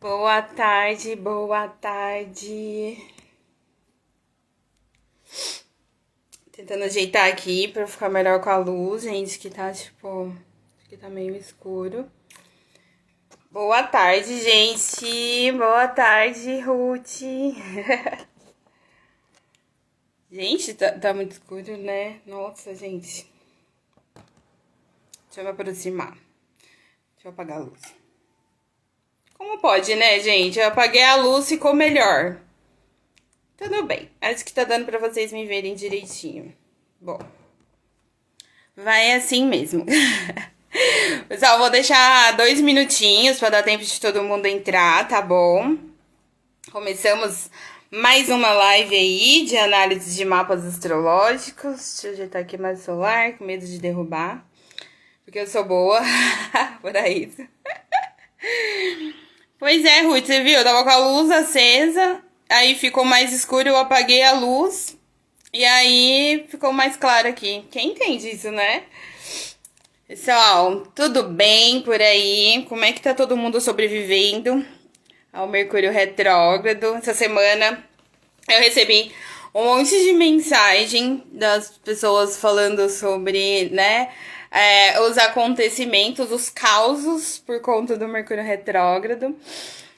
Boa tarde, boa tarde. Tentando ajeitar aqui pra ficar melhor com a luz, gente, que tá que tá meio escuro. Boa tarde, gente. Boa tarde, Ruth. Gente, tá muito escuro, né? Nossa, gente. Deixa eu me aproximar. Deixa eu apagar a luz. Como pode, né, gente? Eu apaguei a luz, ficou melhor. Tudo bem. Acho que tá dando pra vocês me verem direitinho. Bom. Vai assim mesmo. Pessoal, vou deixar 2 minutinhos pra dar tempo de todo mundo entrar, tá bom? Começamos mais uma live aí de análise de mapas astrológicos. Deixa eu ajeitar aqui mais o celular, com medo de derrubar. Porque eu sou boa por isso. Pois é, Ruth, você viu? Eu tava com a luz acesa, aí ficou mais escuro, eu apaguei a luz, e aí ficou mais claro aqui. Quem entende isso, né? Pessoal, tudo bem por aí? Como é que tá todo mundo sobrevivendo ao Mercúrio retrógrado? Essa semana eu recebi um monte de mensagem das pessoas falando sobre, né, os acontecimentos, os causos por conta do Mercúrio retrógrado.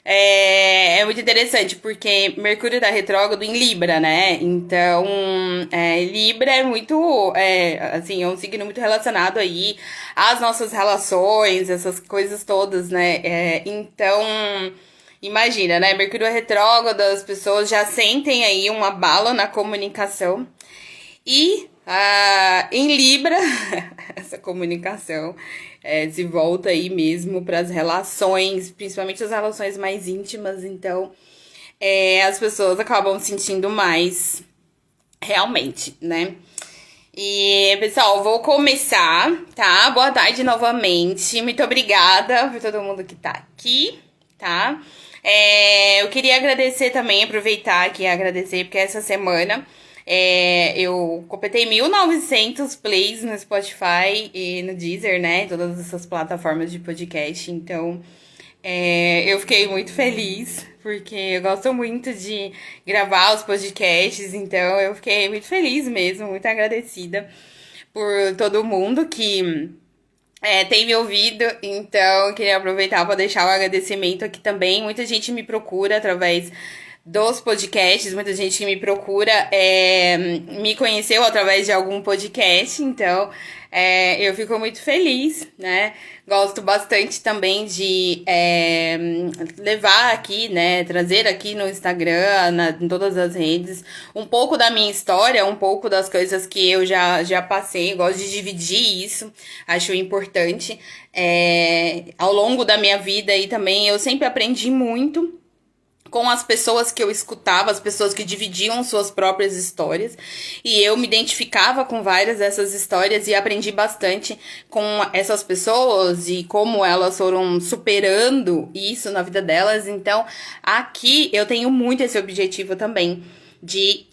É muito interessante, porque Mercúrio tá retrógrado em Libra, né? Então, Libra é muito, assim, é um signo muito relacionado aí às nossas relações, essas coisas todas, né? Então, imagina, né? Mercúrio é retrógrado, as pessoas já sentem aí um abalo na comunicação. E em Libra, essa comunicação se volta aí mesmo para as relações, principalmente as relações mais íntimas. Então, as pessoas acabam sentindo mais realmente, né? E, pessoal, vou começar, tá? Boa tarde novamente. Muito obrigada por todo mundo que tá aqui, tá? Eu queria agradecer também, aproveitar aqui e agradecer, porque essa semana eu completei 1.900 plays no Spotify e no Deezer, né? Todas essas plataformas de podcast. Então, eu fiquei muito feliz, porque eu gosto muito de gravar os podcasts. Então, eu fiquei muito feliz mesmo, muito agradecida por todo mundo que tem me ouvido. Então, queria aproveitar para deixar o agradecimento aqui também. Muita gente me procura através dos podcasts, muita gente que me procura me conheceu através de algum podcast, então eu fico muito feliz, né? Gosto bastante também de levar aqui, né? Trazer aqui no Instagram, em todas as redes, um pouco da minha história, um pouco das coisas que eu já passei. Gosto de dividir isso, acho importante. Ao longo da minha vida e também eu sempre aprendi muito com as pessoas que eu escutava, as pessoas que dividiam suas próprias histórias, e eu me identificava com várias dessas histórias e aprendi bastante com essas pessoas e como elas foram superando isso na vida delas. Então, aqui eu tenho muito esse objetivo também de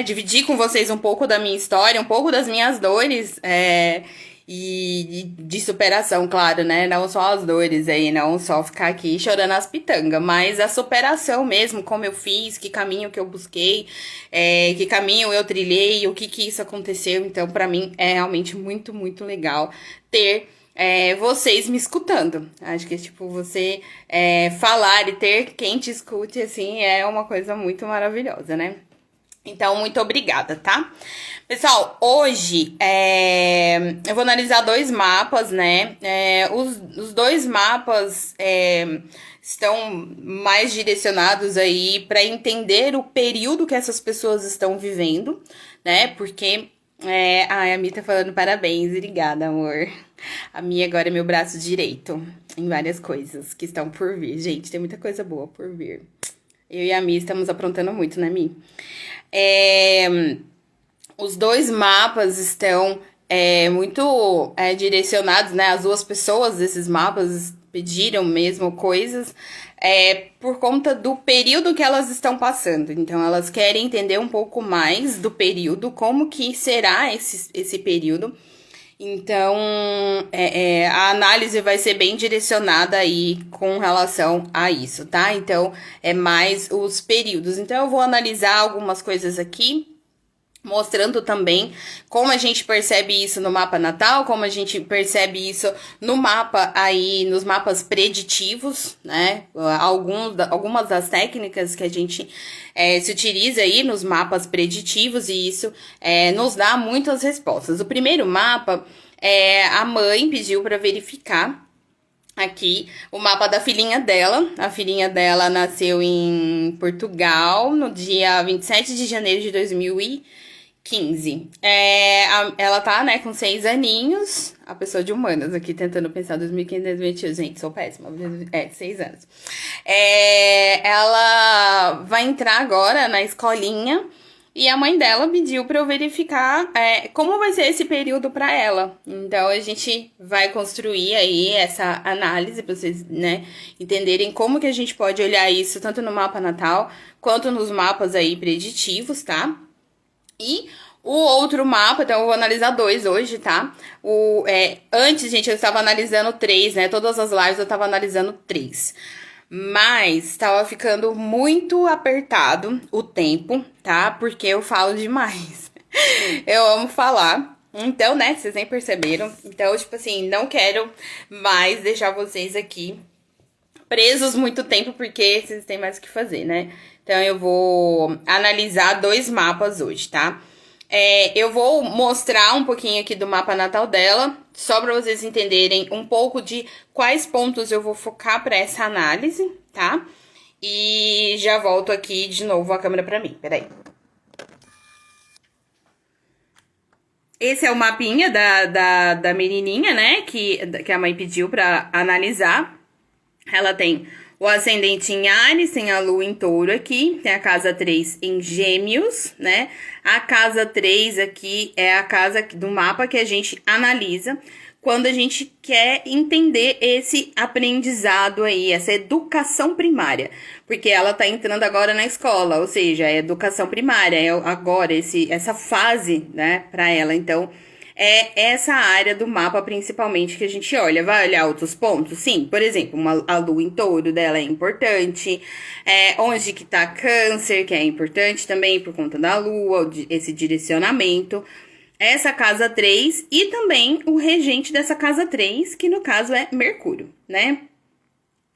dividir com vocês um pouco da minha história, um pouco das minhas dores, e de superação, claro, né? Não só as dores aí, não só ficar aqui chorando as pitangas, mas a superação mesmo, como eu fiz, que caminho que eu busquei, que caminho eu trilhei, o que isso aconteceu. Então, pra mim, é realmente muito, muito legal ter vocês me escutando. Acho que, você falar e ter quem te escute, assim, é uma coisa muito maravilhosa, né? Então, muito obrigada, tá? Pessoal, hoje eu vou analisar 2 mapas, né? Os 2 mapas estão mais direcionados aí para entender o período que essas pessoas estão vivendo, né? Porque a Mi tá falando parabéns, obrigada, amor. A Mi agora é meu braço direito em várias coisas que estão por vir. Gente, tem muita coisa boa por vir. Eu e a Mi estamos aprontando muito, né, Mi? Os 2 mapas estão muito direcionados, né? As 2 pessoas desses mapas pediram mesmo coisas por conta do período que elas estão passando. Então, elas querem entender um pouco mais do período, como que será esse período. Então, a análise vai ser bem direcionada aí com relação a isso, tá? Então, é mais os períodos. Então, eu vou analisar algumas coisas aqui, mostrando também como a gente percebe isso no mapa natal, como a gente percebe isso no mapa aí, nos mapas preditivos, né? Algumas das técnicas que a gente se utiliza aí nos mapas preditivos, e isso nos dá muitas respostas. O primeiro mapa, a mãe pediu para verificar aqui o mapa da filhinha dela. A filhinha dela nasceu em Portugal no dia 27 de janeiro de 2015. Ela tá, né, com 6 aninhos. A pessoa de humanas aqui tentando pensar 2015, 2021. Gente, sou péssima. 6 anos. Ela vai entrar agora na escolinha. E a mãe dela pediu para eu verificar como vai ser esse período para ela. Então, a gente vai construir aí essa análise para vocês, né, entenderem como que a gente pode olhar isso tanto no mapa natal quanto nos mapas aí preditivos, tá? E o outro mapa, então eu vou analisar 2 hoje, tá? Antes, gente, eu estava analisando 3, né? Todas as lives eu estava analisando 3. Mas estava ficando muito apertado o tempo, tá? Porque eu falo demais. Eu amo falar. Então, né, vocês nem perceberam. Então, tipo assim, não quero mais deixar vocês aqui presos muito tempo, porque vocês têm mais o que fazer, né? Então, eu vou analisar 2 mapas hoje, tá? Eu vou mostrar um pouquinho aqui do mapa natal dela, só para vocês entenderem um pouco de quais pontos eu vou focar para essa análise, tá? E já volto aqui de novo a câmera para mim, peraí. Esse é o mapinha da menininha, né, que a mãe pediu para analisar. Ela tem o ascendente em Áries, tem a lua em Touro aqui, tem a casa 3 em Gêmeos, né? A casa 3 aqui é a casa do mapa que a gente analisa quando a gente quer entender esse aprendizado aí, essa educação primária. Porque ela tá entrando agora na escola, ou seja, é educação primária, é agora essa fase, né, pra ela. Então, é essa área do mapa, principalmente, que a gente olha. Vai olhar outros pontos? Sim, por exemplo, a lua em Touro dela é importante. Onde que tá Câncer, que é importante também por conta da lua, esse direcionamento. Essa casa 3 e também o regente dessa casa 3, que no caso é Mercúrio, né?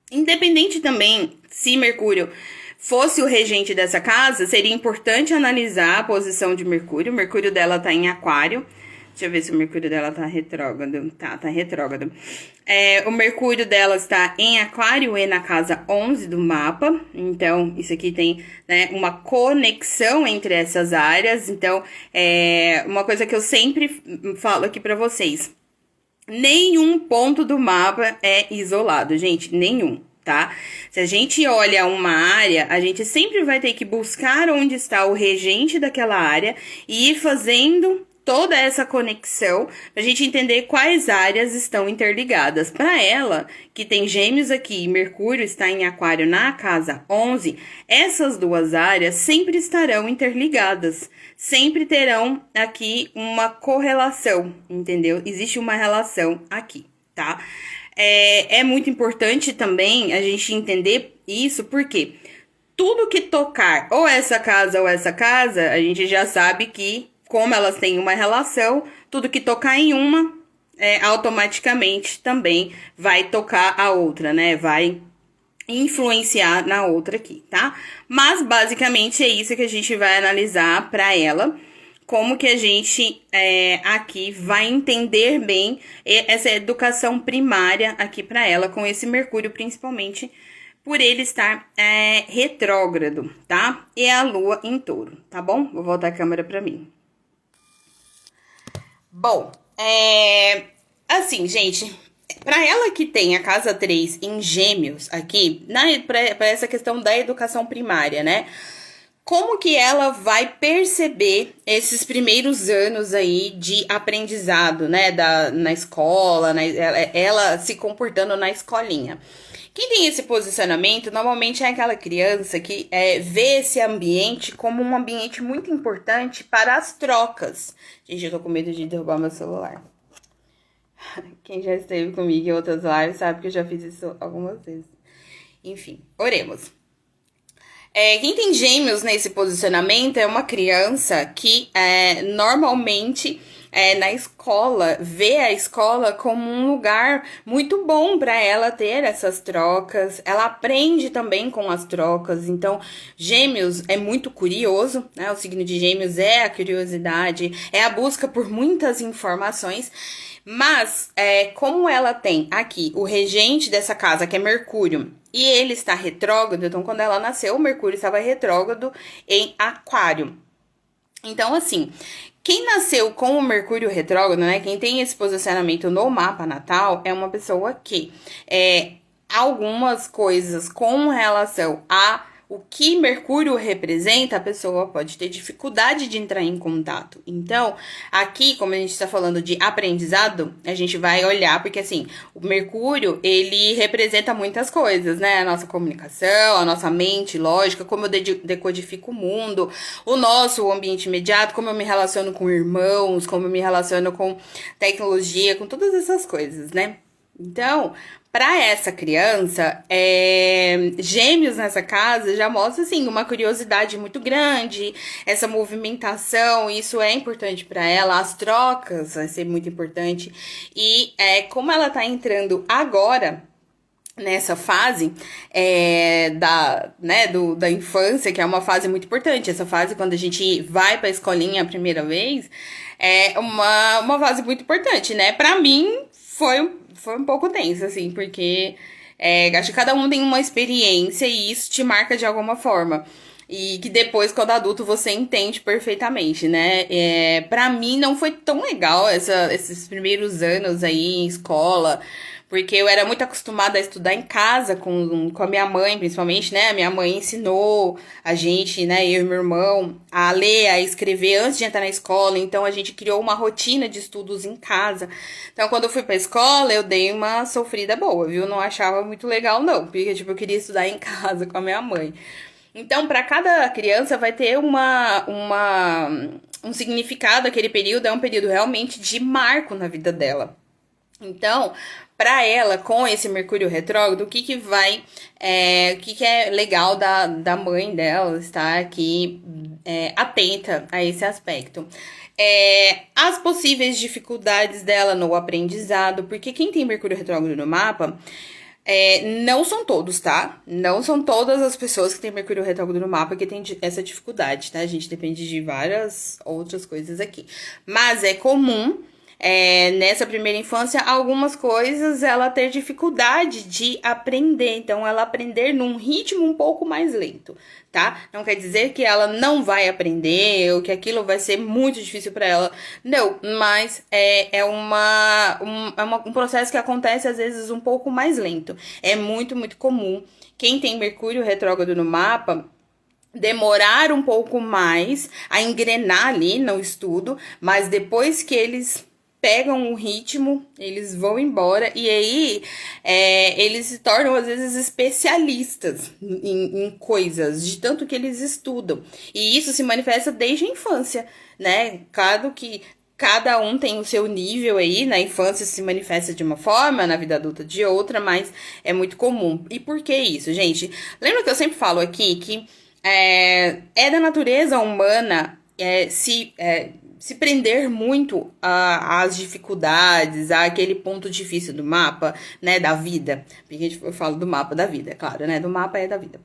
Independente também se Mercúrio fosse o regente dessa casa, seria importante analisar a posição de Mercúrio. O Mercúrio dela tá em Aquário. Deixa eu ver se o Mercúrio dela tá retrógrado. Tá retrógrado. O Mercúrio dela está em Aquário e na casa 11 do mapa. Então, isso aqui tem, né, uma conexão entre essas áreas. Então, uma coisa que eu sempre falo aqui pra vocês. Nenhum ponto do mapa é isolado, gente. Nenhum, tá? Se a gente olha uma área, a gente sempre vai ter que buscar onde está o regente daquela área e ir fazendo toda essa conexão pra gente entender quais áreas estão interligadas. Para ela, que tem Gêmeos aqui e Mercúrio está em Aquário na casa 11, essas duas áreas sempre estarão interligadas. Sempre terão aqui uma correlação, entendeu? Existe uma relação aqui, tá? É muito importante também a gente entender isso, porque tudo que tocar ou essa casa, a gente já sabe que, como elas têm uma relação, tudo que tocar em uma, automaticamente também vai tocar a outra, né? Vai influenciar na outra aqui, tá? Mas, basicamente, é isso que a gente vai analisar para ela. Como que a gente aqui vai entender bem essa educação primária aqui para ela, com esse Mercúrio, principalmente, por ele estar retrógrado, tá? E a lua em Touro, tá bom? Vou voltar a câmera para mim. Bom, assim, gente, para ela que tem a casa 3 em Gêmeos aqui, para essa questão da educação primária, né? Como que ela vai perceber esses primeiros anos aí de aprendizado, né? Na escola, ela se comportando na escolinha. Quem tem esse posicionamento, normalmente é aquela criança que vê esse ambiente como um ambiente muito importante para as trocas. Gente, eu tô com medo de derrubar meu celular. Quem já esteve comigo em outras lives sabe que eu já fiz isso algumas vezes. Enfim, oremos. Quem tem gêmeos nesse posicionamento é uma criança que normalmente na escola vê a escola como um lugar muito bom para ela ter essas trocas. Ela aprende também com as trocas. Então, gêmeos é muito curioso, né? O signo de gêmeos é a curiosidade, é a busca por muitas informações. Mas, como ela tem aqui o regente dessa casa, que é Mercúrio, e ele está retrógrado, então quando ela nasceu, o Mercúrio estava retrógrado em Aquário. Então, assim, quem nasceu com o Mercúrio retrógrado, né? Quem tem esse posicionamento no mapa natal é uma pessoa que algumas coisas com relação a o que Mercúrio representa, a pessoa pode ter dificuldade de entrar em contato. Então, aqui, como a gente está falando de aprendizado, a gente vai olhar, porque assim, o Mercúrio, ele representa muitas coisas, né? A nossa comunicação, a nossa mente, lógica, como eu decodifico o mundo, o ambiente imediato, como eu me relaciono com irmãos, como eu me relaciono com tecnologia, com todas essas coisas, né? Então, para essa criança, gêmeos nessa casa já mostra, assim, uma curiosidade muito grande, essa movimentação, isso é importante para ela, as trocas vai ser muito importante. E como ela tá entrando agora nessa fase da infância, que é uma fase muito importante, essa fase quando a gente vai pra escolinha a primeira vez, é uma fase muito importante, né? Pra mim, foi um pouco tenso, assim, porque acho que cada um tem uma experiência e isso te marca de alguma forma. E que depois, quando adulto, você entende perfeitamente, né? Pra mim, não foi tão legal esses primeiros anos aí em escola, porque eu era muito acostumada a estudar em casa com a minha mãe, principalmente, né? A minha mãe ensinou a gente, né? Eu e meu irmão, a ler, a escrever antes de entrar na escola. Então, a gente criou uma rotina de estudos em casa. Então, quando eu fui pra escola, eu dei uma sofrida boa, viu? Não achava muito legal, não. Porque, tipo, eu queria estudar em casa com a minha mãe. Então, para cada criança vai ter um significado. Aquele período é um período realmente de marco na vida dela. Então, para ela, com esse Mercúrio retrógrado, o que é legal da mãe dela estar aqui atenta a esse aspecto. As possíveis dificuldades dela no aprendizado, porque quem tem Mercúrio retrógrado no mapa não são todos, tá? Não são todas as pessoas que têm Mercúrio retrógrado no mapa que têm essa dificuldade, tá? A gente depende de várias outras coisas aqui. Mas é comum, nessa primeira infância, algumas coisas ela ter dificuldade de aprender. Então, ela aprender num ritmo um pouco mais lento, tá? Não quer dizer que ela não vai aprender ou que aquilo vai ser muito difícil para ela. Não, mas um processo que acontece às vezes um pouco mais lento. É muito, muito comum. Quem tem Mercúrio retrógrado no mapa demorar um pouco mais a engrenar ali no estudo, mas depois que eles pegam o ritmo, eles vão embora e aí eles se tornam às vezes especialistas em coisas, de tanto que eles estudam. E isso se manifesta desde a infância, né? Cada um tem o seu nível aí, na infância se manifesta de uma forma, na vida adulta de outra, mas é muito comum. E por que isso, gente? Lembra que eu sempre falo aqui que é da natureza humana se prender muito às dificuldades, àquele ponto difícil do mapa, né, da vida. Porque eu falo do mapa da vida, é claro, né, do mapa é da vida.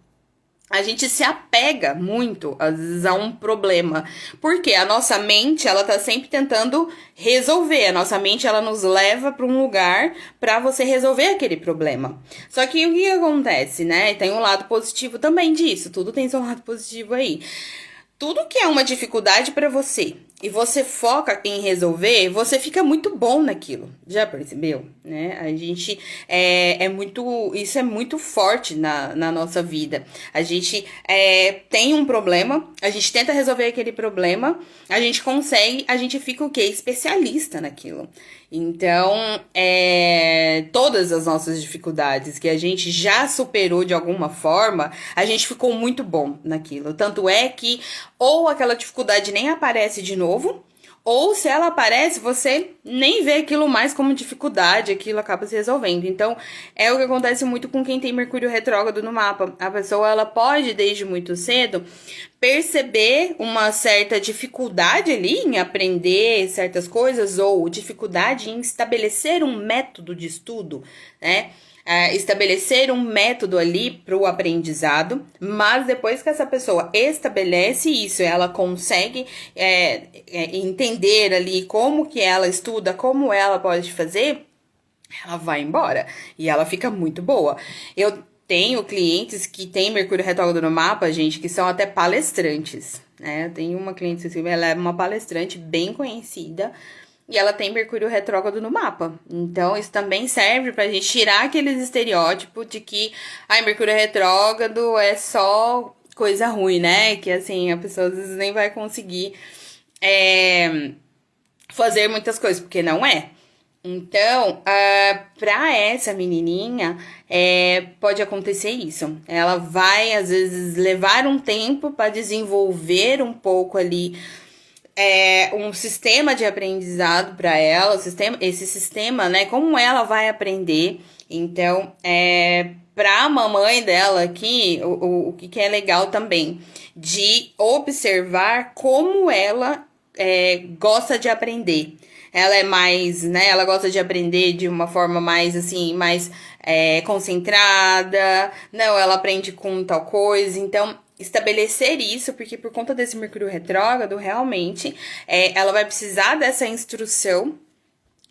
A gente se apega muito, às vezes, a um problema. Porque a nossa mente, ela tá sempre tentando resolver. A nossa mente, ela nos leva para um lugar para você resolver aquele problema. Só que o que acontece, né? Tem um lado positivo também disso. Tudo tem seu lado positivo aí. Tudo que é uma dificuldade para você e você foca em resolver, você fica muito bom naquilo. Já percebeu? Né? A gente isso é muito forte na nossa vida. A gente tem um problema, a gente tenta resolver aquele problema, a gente consegue, a gente fica o quê? Especialista naquilo. Então, todas as nossas dificuldades que a gente já superou de alguma forma, a gente ficou muito bom naquilo. Tanto é que ou aquela dificuldade nem aparece de novo, Ou se ela aparece, você nem vê aquilo mais como dificuldade, aquilo acaba se resolvendo. Então, é o que acontece muito com quem tem Mercúrio retrógrado no mapa. A pessoa, ela pode, desde muito cedo, perceber uma certa dificuldade ali em aprender certas coisas ou dificuldade em estabelecer um método de estudo, né? Estabelecer um método ali para o aprendizado, mas depois que essa pessoa estabelece isso, ela consegue entender ali como que ela estuda, como ela pode fazer, ela vai embora e ela fica muito boa. Eu tenho clientes que têm Mercúrio retrógrado no mapa, gente, que são até palestrantes, né? Eu tenho uma cliente, assim, ela é uma palestrante bem conhecida, e ela tem Mercúrio retrógrado no mapa. Então, isso também serve pra gente tirar aqueles estereótipos de que, ai, Mercúrio retrógrado é só coisa ruim, né? Que, assim, a pessoa às vezes nem vai conseguir fazer muitas coisas, porque não é. Então, pra essa menininha, pode acontecer isso. Ela vai, às vezes, levar um tempo para desenvolver um pouco ali um sistema de aprendizado para ela, esse sistema, né? Como ela vai aprender. Então, para a mamãe dela aqui, o que é legal também, de observar como ela gosta de aprender. Ela é mais, né? Ela gosta de aprender de uma forma mais, assim, mais concentrada. Não, ela aprende com tal coisa. Então, estabelecer isso, porque por conta desse Mercúrio retrógrado, realmente, ela vai precisar dessa instrução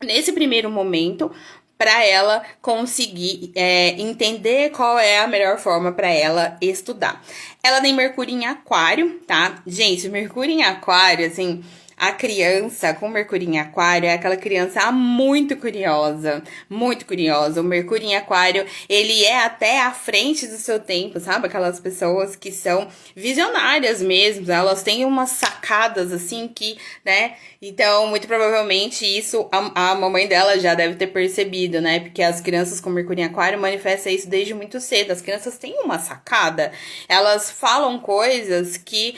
nesse primeiro momento para ela conseguir entender qual é a melhor forma para ela estudar. Ela tem Mercúrio em Aquário, tá? Gente, Mercúrio em Aquário, assim, a criança com Mercúrio em Aquário é aquela criança muito curiosa, muito curiosa. O Mercúrio em Aquário, ele é até à frente do seu tempo, sabe? Aquelas pessoas que são visionárias mesmo, elas têm umas sacadas assim que, né? Então, muito provavelmente isso a mamãe dela já deve ter percebido, né? Porque as crianças com Mercúrio em Aquário manifestam isso desde muito cedo. As crianças têm uma sacada, elas falam coisas que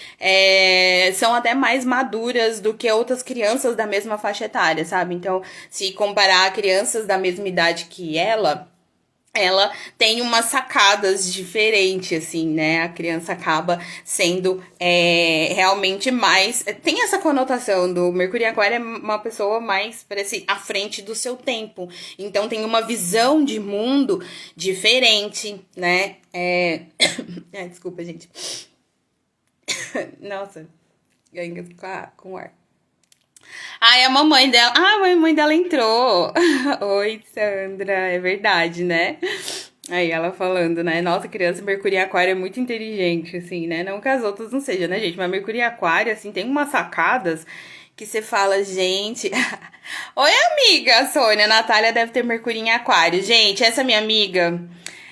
são até mais maduras do que outras crianças da mesma faixa etária, sabe? Então, se comparar crianças da mesma idade que ela tem umas sacadas diferentes, assim, né? A criança acaba sendo realmente mais... Tem essa conotação do Mercúrio em Aquário, é uma pessoa mais, parece, à frente do seu tempo. Então, tem uma visão de mundo diferente, né? Desculpa, gente. Nossa, eu ainda tô com ar. Ai, a mamãe dela... Ah, a mamãe dela entrou. Oi, Sandra. É verdade, né? Aí ela falando, né? Nossa, criança Mercúrio em Aquário é muito inteligente, assim, né? Não que as outras não sejam, né, gente? Mas Mercúrio em Aquário, assim, tem umas sacadas que você fala, gente... Oi, amiga Sônia. Natália deve ter Mercúrio em Aquário. Gente, essa minha amiga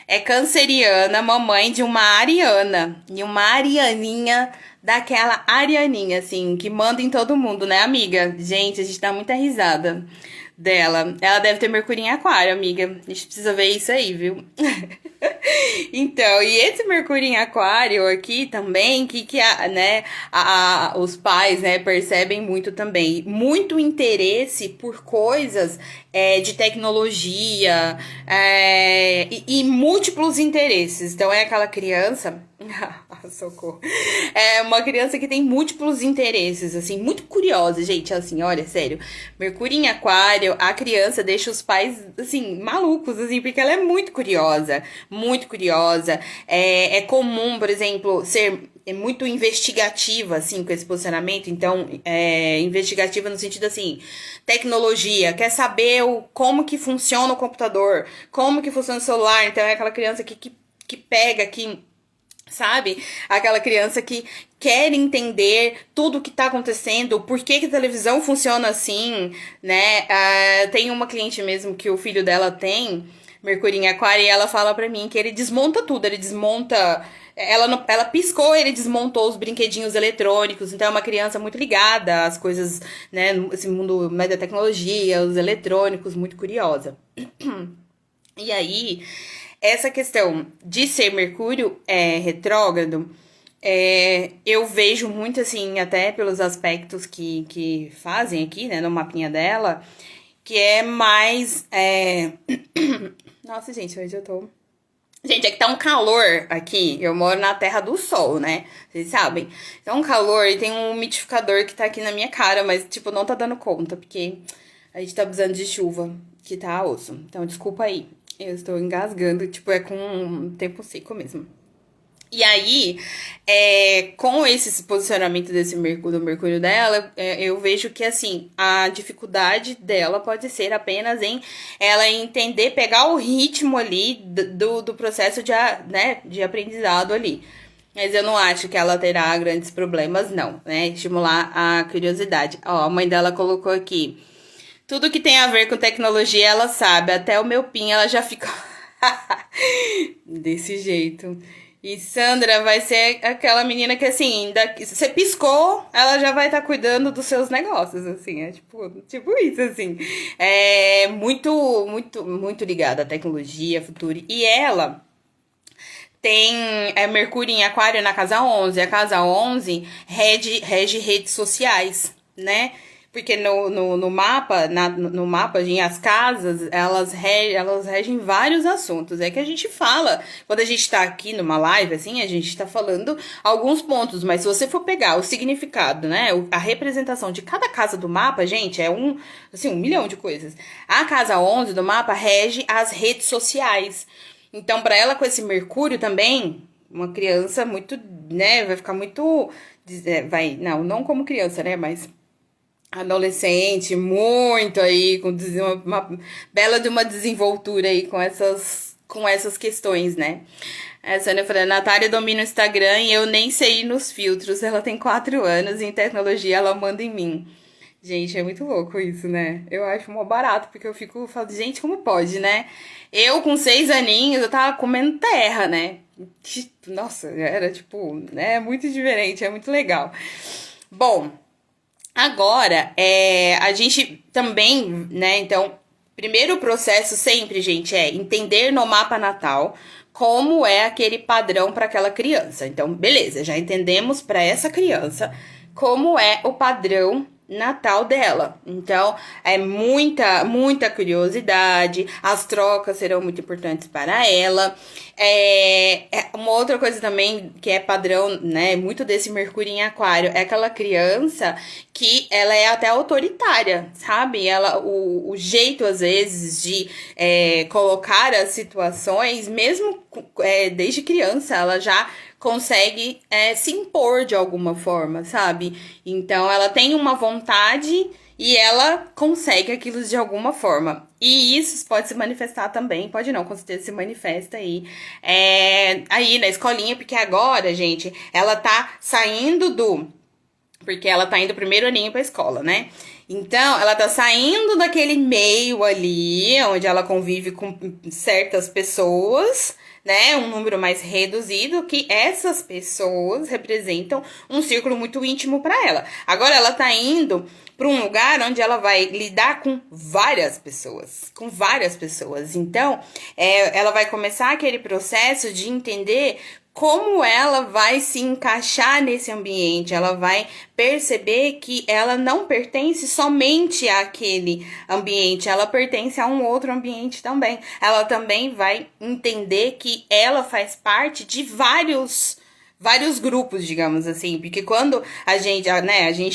é canceriana, mamãe de uma ariana. E uma arianinha... daquela arianinha, assim, que manda em todo mundo, né, amiga? Gente, a gente dá muita risada dela. Ela deve ter Mercúrio em Aquário, amiga. A gente precisa ver isso aí, viu? Então, e esse Mercúrio em Aquário aqui também, né, os pais, né, percebem muito também. Muito interesse por coisas de tecnologia e múltiplos interesses. Então, é aquela criança... Socorro. É uma criança que tem múltiplos interesses, assim, muito curiosa, gente, assim, olha, sério. Mercúrio em Aquário, a criança deixa os pais, assim, malucos, assim, porque ela é muito curiosa, muito curiosa. É comum, por exemplo, ser muito investigativa, assim, com esse posicionamento. Então, investigativa no sentido, assim, tecnologia, quer saber como que funciona o computador, como que funciona o celular. Então, é aquela criança que pega, sabe? Aquela criança que quer entender tudo o que tá acontecendo, por que a televisão funciona assim, né? Tem uma cliente mesmo que o filho dela tem Mercúrio em Aquário e ela fala pra mim que ele desmonta tudo, ele desmonta... Ela piscou, ele desmontou os brinquedinhos eletrônicos, então é uma criança muito ligada às coisas, né? Esse mundo da tecnologia, os eletrônicos, muito curiosa. E aí... essa questão de ser Mercúrio retrógrado Eu vejo muito, assim, até pelos aspectos que fazem aqui, né, no mapinha dela, que é mais. Nossa, gente, hoje eu tô. Gente, é que tá um calor aqui. Eu moro na Terra do Sol, né? Vocês sabem. Tá um calor e tem um umidificador que tá aqui na minha cara, mas, tipo, não tá dando conta, porque a gente tá precisando de chuva, que tá osso. Então, desculpa aí. Eu estou engasgando, tipo, é com um tempo seco mesmo. E aí, com esse posicionamento do Mercúrio dela, eu vejo que, assim, a dificuldade dela pode ser apenas em ela entender, pegar o ritmo ali do processo né, de aprendizado ali. Mas eu não acho que ela terá grandes problemas, não, né? Estimular a curiosidade. Ó, a mãe dela colocou aqui. Tudo que tem a ver com tecnologia, ela sabe. Até o meu PIN, ela já fica desse jeito. E Sandra vai ser aquela menina que, assim, você piscou, ela já vai estar cuidando dos seus negócios, assim. É tipo isso, assim. É muito ligada à tecnologia, futuro. E ela tem Mercúrio em Aquário na casa 11. A casa 11 rege redes sociais, né? Porque no mapa, no mapa, gente, as casas, elas regem vários assuntos. É que a gente fala, quando a gente tá aqui numa live, assim, a gente tá falando alguns pontos, mas se você for pegar o significado, né, a representação de cada casa do mapa, gente, assim, 1 milhão de coisas. A casa 11 do mapa rege as redes sociais. Então, para ela, com esse Mercúrio também, uma criança muito, né, vai ficar muito, não como criança, né, mas adolescente, muito aí, com uma bela de uma desenvoltura aí com essas questões, né. A Sônia falando, Natália domina o Instagram e eu nem sei ir nos filtros, ela tem 4 anos e em tecnologia ela manda em mim. Gente, é muito louco isso, né? Eu acho mó barato, porque eu fico falando, gente, como pode, né? Eu, com 6 aninhos, eu tava comendo terra, né? Nossa, era tipo, né? Muito diferente, é muito legal. Bom, agora, a gente também, né? Então, primeiro processo sempre, gente, é entender no mapa natal como é aquele padrão para aquela criança. Então, beleza, já entendemos para essa criança como é o padrão natal dela. Então, é muita curiosidade, as trocas serão muito importantes para ela. Uma outra coisa também que é padrão, né, muito desse Mercúrio em Aquário, é aquela criança que ela é até autoritária, sabe? O jeito, às vezes, de colocar as situações, mesmo desde criança, ela já consegue se impor de alguma forma, sabe? Então ela tem uma vontade e ela consegue aquilo de alguma forma. E isso pode se manifestar também, pode não, com certeza se manifesta aí na escolinha, porque agora, gente, ela tá saindo porque ela tá indo primeiro aninho pra escola, né? Então, ela tá saindo daquele meio ali, onde ela convive com certas pessoas, né? Um número mais reduzido, que essas pessoas representam um círculo muito íntimo para ela. Agora, ela tá indo para um lugar onde ela vai lidar com várias pessoas, Então, ela vai começar aquele processo de entender como ela vai se encaixar nesse ambiente, ela vai perceber que ela não pertence somente àquele ambiente, ela pertence a um outro ambiente também. Ela também vai entender que ela faz parte de vários grupos, digamos assim, porque quando a gente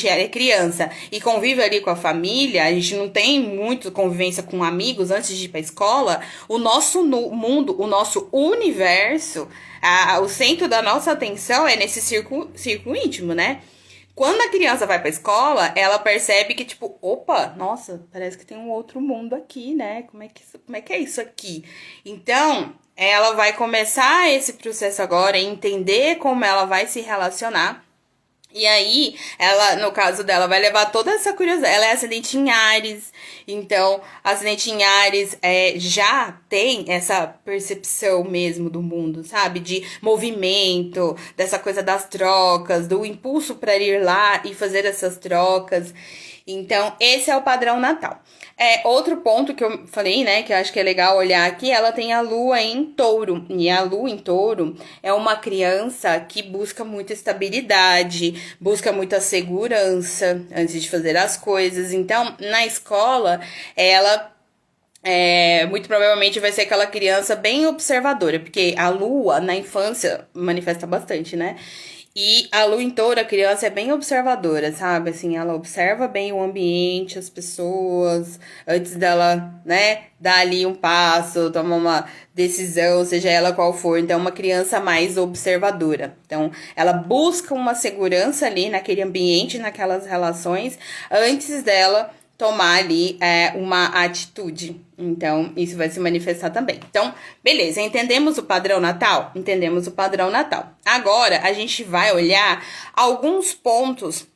é criança e convive ali com a família, a gente não tem muito convivência com amigos antes de ir pra escola, o nosso mundo, o nosso universo, o centro da nossa atenção é nesse círculo íntimo, né? Quando a criança vai pra escola, ela percebe que, tipo, opa, nossa, parece que tem um outro mundo aqui, né? Como é que é isso aqui? Então, ela vai começar esse processo agora, entender como ela vai se relacionar E aí, ela, no caso dela, vai levar toda essa curiosidade. Ela é ascendente em Áries, então, ascendente em Áries já tem essa percepção mesmo do mundo, sabe? De movimento, dessa coisa das trocas, do impulso para ir lá e fazer essas trocas. Então, esse é o padrão natal. Outro ponto que eu falei, né, que eu acho que é legal olhar aqui, ela tem a lua em touro. E a lua em touro é uma criança que busca muita estabilidade, busca muita segurança antes de fazer as coisas. Então, na escola, ela muito provavelmente vai ser aquela criança bem observadora, porque a lua na infância manifesta bastante, né? E a lua em touro, a criança é bem observadora, sabe? Assim, ela observa bem o ambiente, as pessoas, antes dela, né, dar ali um passo, tomar uma decisão, seja ela qual for. Então, uma criança mais observadora. Então, ela busca uma segurança ali naquele ambiente, naquelas relações, antes dela tomar ali uma atitude. Então, isso vai se manifestar também. Então, beleza, entendemos o padrão natal? Entendemos o padrão natal. Agora, a gente vai olhar alguns pontos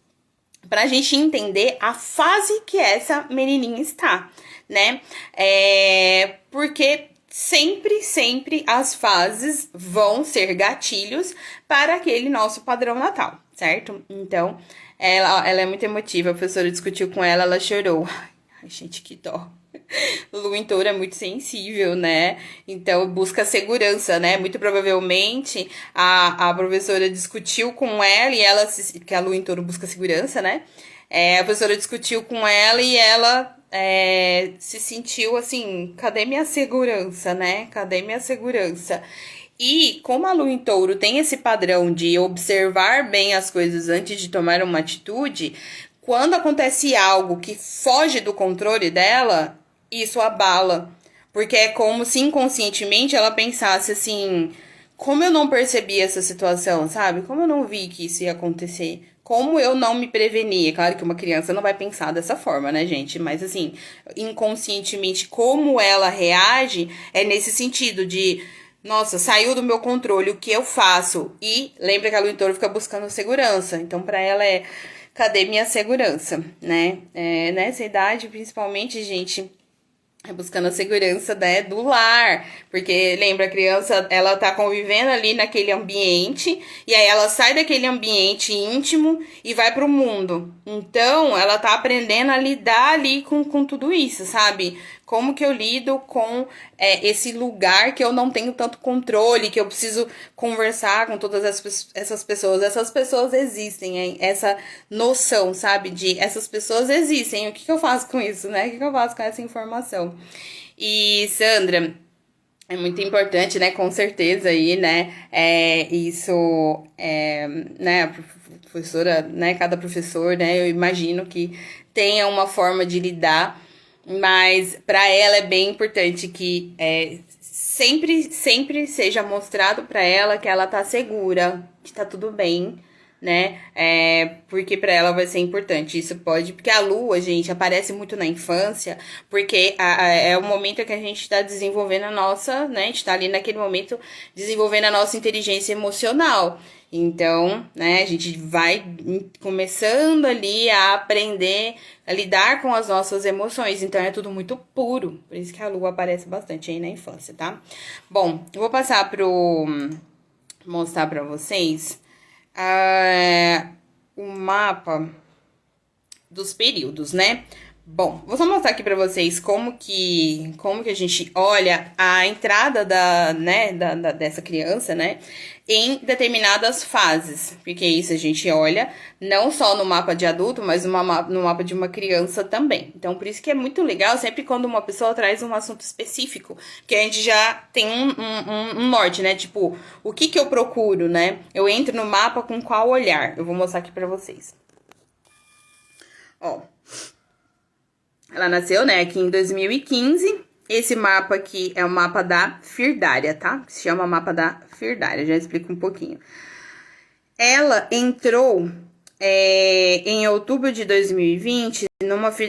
para a gente entender a fase que essa menininha está, né? Porque sempre as fases vão ser gatilhos para aquele nosso padrão natal, certo? Então, ela é muito emotiva, a professora discutiu com ela, ela chorou. Ai, gente, que dó. Lua em touro é muito sensível, né? Então, busca segurança, né? Muito provavelmente, a professora discutiu com ela e ela... que a lua em touro busca segurança, né? A professora discutiu com ela e ela se sentiu assim... Cadê minha segurança, né? Cadê minha segurança? E como a lua em touro tem esse padrão de observar bem as coisas antes de tomar uma atitude, quando acontece algo que foge do controle dela, isso abala. Porque é como se inconscientemente ela pensasse assim: como eu não percebi essa situação, sabe? Como eu não vi que isso ia acontecer? Como eu não me preveni? É claro que uma criança não vai pensar dessa forma, né, gente? Mas assim, inconscientemente, como ela reage é nesse sentido de: nossa, saiu do meu controle, o que eu faço? E lembra que a lua em touro fica buscando segurança. Então, pra ela cadê minha segurança, né? Nessa idade, principalmente, gente, buscando a segurança, né, do lar, porque lembra, a criança, ela tá convivendo ali naquele ambiente, e aí ela sai daquele ambiente íntimo e vai pro mundo. Então, ela tá aprendendo a lidar ali com tudo isso, sabe? Como que eu lido com esse lugar que eu não tenho tanto controle, que eu preciso conversar com todas essas pessoas. Essas pessoas existem, hein? Essa noção, sabe? De essas pessoas existem. O que eu faço com isso, né? O que eu faço com essa informação? E, Sandra, é muito importante, né? Com certeza aí, né? Né? A professora, né? Cada professor, né? Eu imagino que tenha uma forma de lidar. Mas para ela é bem importante que sempre seja mostrado para ela que ela tá segura, que tá tudo bem, né? Porque para ela vai ser importante. Isso pode... Porque a lua, gente, aparece muito na infância, porque é o momento que a gente tá desenvolvendo a nossa, né? A gente tá ali naquele momento desenvolvendo a nossa inteligência emocional. Então, né, a gente vai começando ali a aprender a lidar com as nossas emoções. Então, é tudo muito puro. Por isso que a lua aparece bastante aí na infância, tá? Bom, eu vou passar mostrar pra vocês o mapa dos períodos, né? Bom, vou só mostrar aqui pra vocês como que a gente olha a entrada dessa criança, né? Em determinadas fases. Porque isso a gente olha não só no mapa de adulto, mas no mapa de uma criança também. Então, por isso que é muito legal sempre quando uma pessoa traz um assunto específico, que a gente já tem um norte, né? Tipo, o que eu procuro, né? Eu entro no mapa com qual olhar? Eu vou mostrar aqui pra vocês. Ó, ela nasceu, né, aqui em 2015. Esse mapa aqui é o mapa da Firdária, tá? Se chama mapa da Firdária, já explico um pouquinho. Ela entrou em outubro de 2020,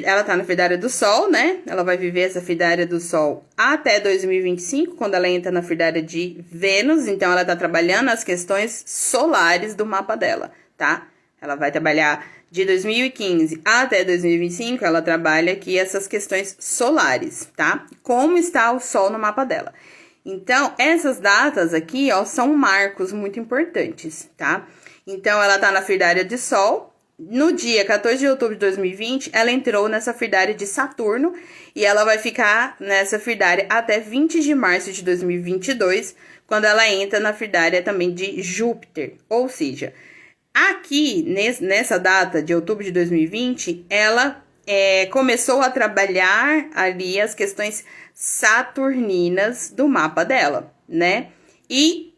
ela tá na Firdária do Sol, né? Ela vai viver essa Firdária do Sol até 2025, quando ela entra na Firdária de Vênus. Então, ela tá trabalhando as questões solares do mapa dela, tá? Ela vai trabalhar de 2015 até 2025, ela trabalha aqui essas questões solares, tá? Como está o Sol no mapa dela. Então, essas datas aqui, ó, são marcos muito importantes, tá? Então, ela tá na Firdária de Sol. No dia 14 de outubro de 2020, ela entrou nessa Firdária de Saturno e ela vai ficar nessa Firdária até 20 de março de 2022, quando ela entra na Firdária também de Júpiter. Ou seja, aqui, nessa data de outubro de 2020, ela começou a trabalhar ali as questões saturninas do mapa dela, né? E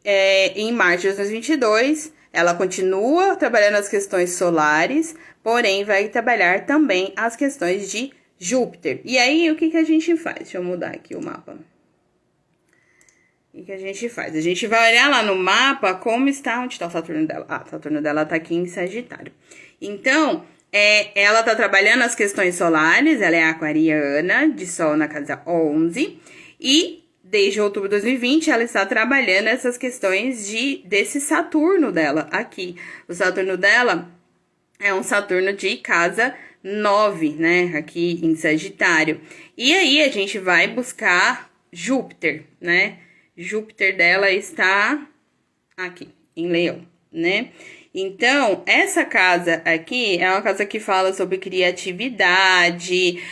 em março de 2022, ela continua trabalhando as questões solares, porém vai trabalhar também as questões de Júpiter. E aí, o que a gente faz? Deixa eu mudar aqui o mapa. O que a gente faz? A gente vai olhar lá no mapa como está, onde está o Saturno dela. Ah, o Saturno dela tá aqui em Sagitário. Então, ela tá trabalhando as questões solares, ela é aquariana, de Sol na casa 11. E desde outubro de 2020, ela está trabalhando essas questões desse Saturno dela aqui. O Saturno dela é um Saturno de casa 9, né? Aqui em Sagitário. E aí, a gente vai buscar Júpiter, né? Júpiter dela está aqui, em Leão, né? Então, essa casa aqui é uma casa que fala sobre criatividade,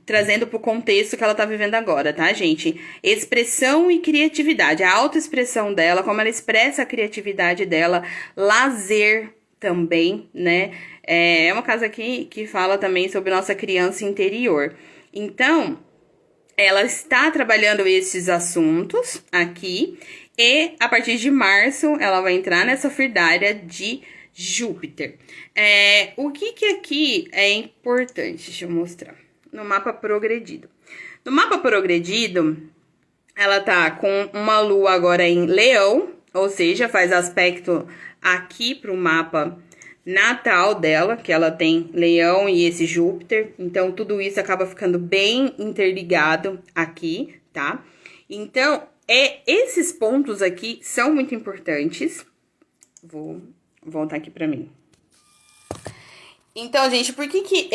trazendo para o contexto que ela tá vivendo agora, tá, gente? Expressão e criatividade, a autoexpressão dela, como ela expressa a criatividade dela, lazer também, né? É uma casa aqui que fala também sobre nossa criança interior. Então, ela está trabalhando esses assuntos aqui e a partir de março ela vai entrar nessa Firdária de Júpiter. O que aqui é importante? Deixa eu mostrar. No mapa progredido. No mapa progredido, ela tá com uma lua agora em Leão, ou seja, faz aspecto aqui pro mapa natal dela, que ela tem Leão e esse Júpiter. Então, tudo isso acaba ficando bem interligado aqui, tá? Então, esses pontos aqui são muito importantes. Vou voltar aqui pra mim. Então, gente, por que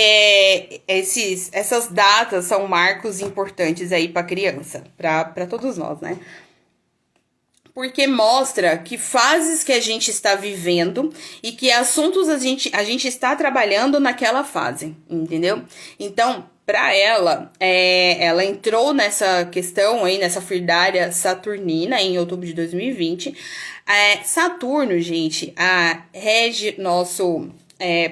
essas datas são marcos importantes aí pra criança? Pra todos nós, né? Porque mostra que fases que a gente está vivendo e que assuntos a gente está trabalhando naquela fase, entendeu? Então, para ela, ela entrou nessa questão aí, nessa Firdária saturnina em outubro de 2020. Saturno, gente, rege nosso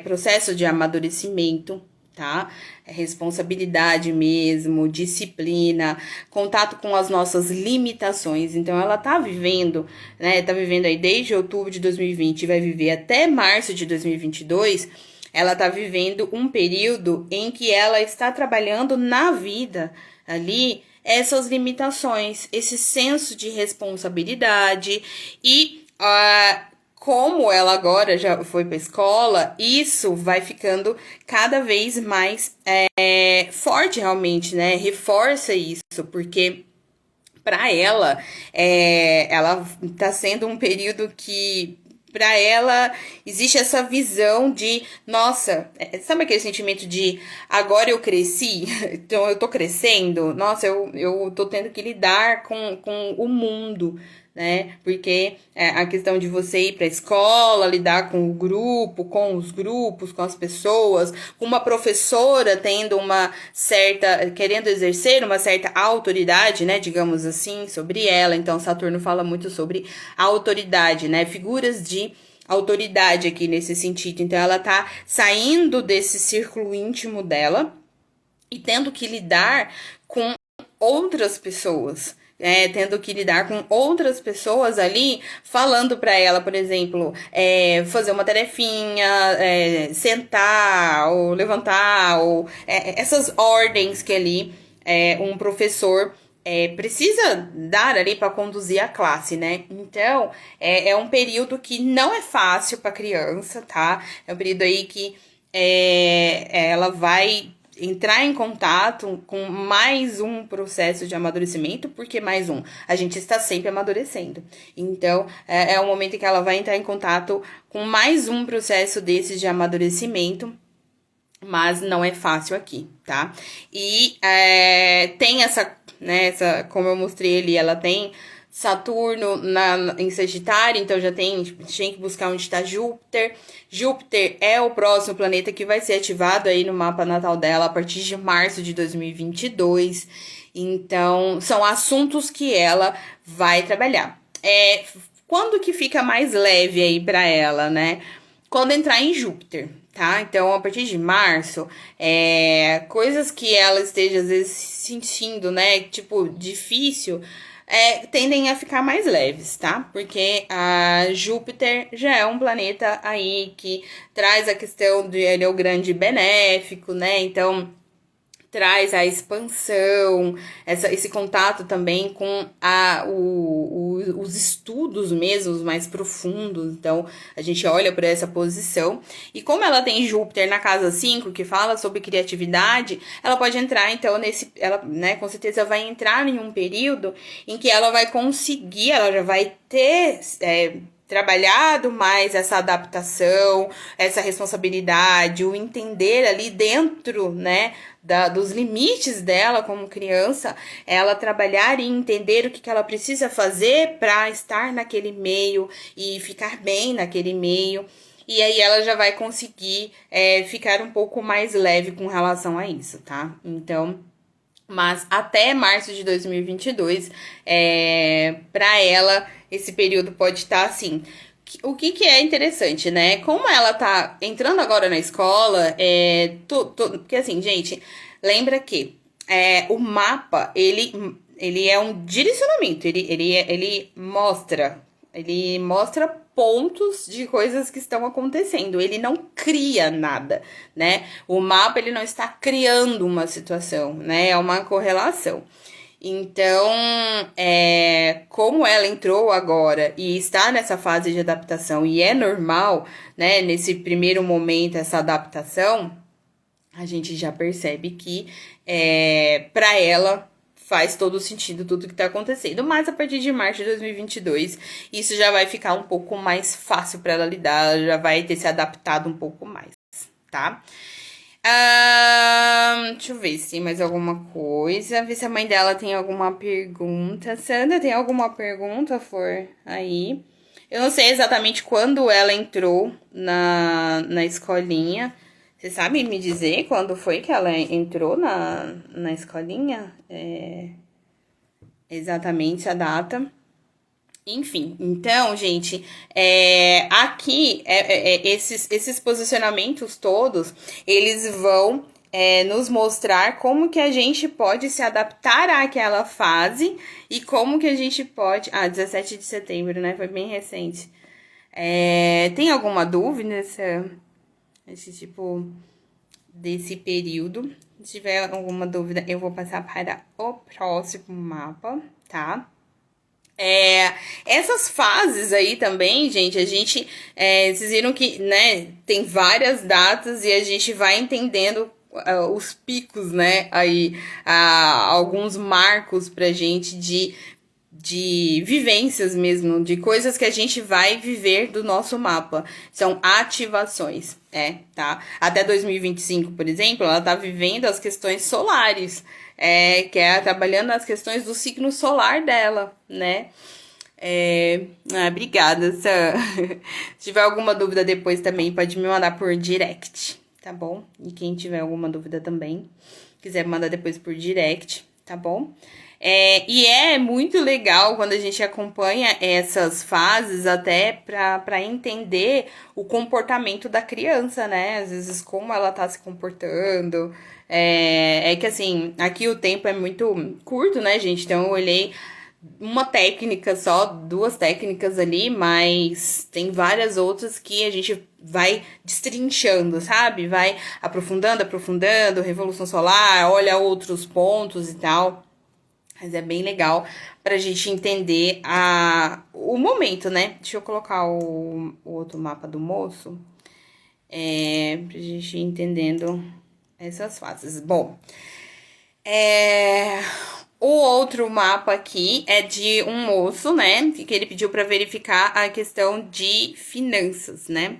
processo de amadurecimento, tá? Responsabilidade mesmo, disciplina, contato com as nossas limitações. Então, ela tá vivendo, né? Tá vivendo aí desde outubro de 2020 e vai viver até março de 2022. Ela tá vivendo um período em que ela está trabalhando na vida ali essas limitações, esse senso de responsabilidade e como ela agora já foi para escola, isso vai ficando cada vez mais forte realmente, né? Reforça isso, porque para ela, ela tá sendo um período que para ela existe essa visão de, nossa, sabe aquele sentimento de agora eu cresci, então eu tô crescendo, nossa, eu tô tendo que lidar com o mundo, né? Porque a questão de você ir para a escola, lidar com o grupo, com os grupos, com as pessoas, com uma professora tendo querendo exercer uma certa autoridade, né? Digamos assim, sobre ela. Então, Saturno fala muito sobre a autoridade, né? Figuras de autoridade aqui nesse sentido. Então, ela tá saindo desse círculo íntimo dela e tendo que lidar com outras pessoas. Tendo que lidar com outras pessoas ali, falando para ela, por exemplo, fazer uma tarefinha, sentar, ou levantar, ou essas ordens que ali um professor precisa dar ali para conduzir a classe, né? Então, é um período que não é fácil para criança, tá? É um período aí que ela vai entrar em contato com mais um processo de amadurecimento, porque mais um, a gente está sempre amadurecendo. Então, é o momento em que ela vai entrar em contato com mais um processo desses de amadurecimento, mas não é fácil aqui, tá? E tem como eu mostrei ali, ela tem Saturno em Sagitário, então já tem que buscar onde está Júpiter. Júpiter é o próximo planeta que vai ser ativado aí no mapa natal dela a partir de março de 2022. Então, são assuntos que ela vai trabalhar. Quando que fica mais leve aí para ela, né? Quando entrar em Júpiter, tá? Então, a partir de março, coisas que ela esteja, às vezes, sentindo, né? Tipo, difícil, tendem a ficar mais leves, tá? Porque a Júpiter já é um planeta aí que traz a questão de ele é o grande benéfico, né? Então, traz a expansão, esse contato também com os estudos mesmos mais profundos. Então, a gente olha por essa posição. E como ela tem Júpiter na casa 5, que fala sobre criatividade, ela pode entrar, então, ela, né, com certeza vai entrar em um período em que ela vai conseguir, ela já vai ter trabalhado mais essa adaptação, essa responsabilidade, o entender ali dentro, né, dos limites dela como criança, ela trabalhar e entender o que ela precisa fazer para estar naquele meio e ficar bem naquele meio. E aí ela já vai conseguir ficar um pouco mais leve com relação a isso, tá? Então, mas até março de 2022, para ela, esse período pode estar assim. O que é interessante, né? Como ela tá entrando agora na escola, porque assim, gente, lembra que o mapa, ele é um direcionamento, ele mostra pontos de coisas que estão acontecendo. Ele não cria nada, né? O mapa, ele não está criando uma situação, né? É uma correlação. Então, como ela entrou agora e está nessa fase de adaptação, e é normal, né? Nesse primeiro momento, essa adaptação, a gente já percebe que para ela faz todo sentido tudo que tá acontecendo. Mas a partir de março de 2022, isso já vai ficar um pouco mais fácil para ela lidar, ela já vai ter se adaptado um pouco mais, tá? Deixa eu ver se tem mais alguma coisa. Ver se a mãe dela tem alguma pergunta. Sandra, tem alguma pergunta, For? Aí. Eu não sei exatamente quando ela entrou na escolinha. Você sabe me dizer quando foi que ela entrou na escolinha? Exatamente a data. Enfim, então, gente, aqui, esses posicionamentos todos, eles vão nos mostrar como que a gente pode se adaptar àquela fase e como que a gente pode... 17 de setembro, né? Foi bem recente. Tem alguma dúvida esse tipo desse período? Se tiver alguma dúvida, eu vou passar para o próximo mapa, tá? Essas fases aí também, gente, a gente, vocês viram que, né, tem várias datas e a gente vai entendendo os picos, né, aí, alguns marcos pra gente de vivências mesmo, de coisas que a gente vai viver do nosso mapa. São ativações, tá? Até 2025, por exemplo, ela tá vivendo as questões solares, que é trabalhando as questões do signo solar dela, né? Obrigada, Sam. Se tiver alguma dúvida depois também, pode me mandar por direct, tá bom? E quem tiver alguma dúvida também, quiser mandar depois por direct, tá bom? E é muito legal quando a gente acompanha essas fases até para entender o comportamento da criança, né? Às vezes como ela tá se comportando. Que assim, aqui o tempo é muito curto, né, gente? Então eu olhei uma técnica só, 2 técnicas ali, mas tem várias outras que a gente vai destrinchando, sabe? Vai aprofundando, Revolução Solar, olha outros pontos e tal. Mas é bem legal pra gente entender o momento, né? Deixa eu colocar o outro mapa do moço. Pra gente ir entendendo essas fases. Bom, o outro mapa aqui é de um moço, né? Que ele pediu para verificar a questão de finanças, né?